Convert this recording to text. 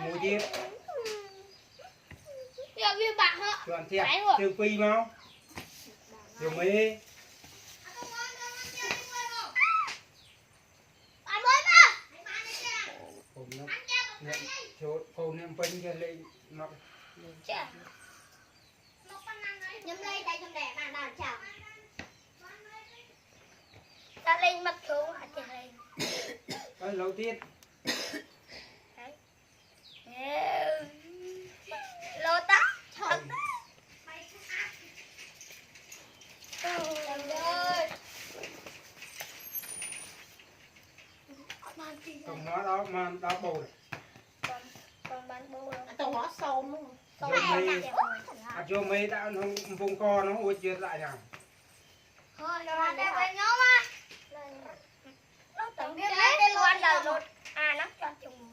mua tiếp giờ viên bạc hả chọn thiệt trường phi mau trường mỹผมเนี่ยโชว์ผมเนี่ยเป็นแค่เลยมา nhâm đây đây trong đẹp mà đào chào ta lên mặt xuống hả chị lên cái lâu tiết lô tóc thật còn nó đó mà đó bầu còn bán bô đâu tao ngó sâu luôn cho mấy đã không vùng co nó ôi chuyện lại nào thôi nó đang phải nhóm á nó từng biết lấy cái loan đời luôn à nó cho chồng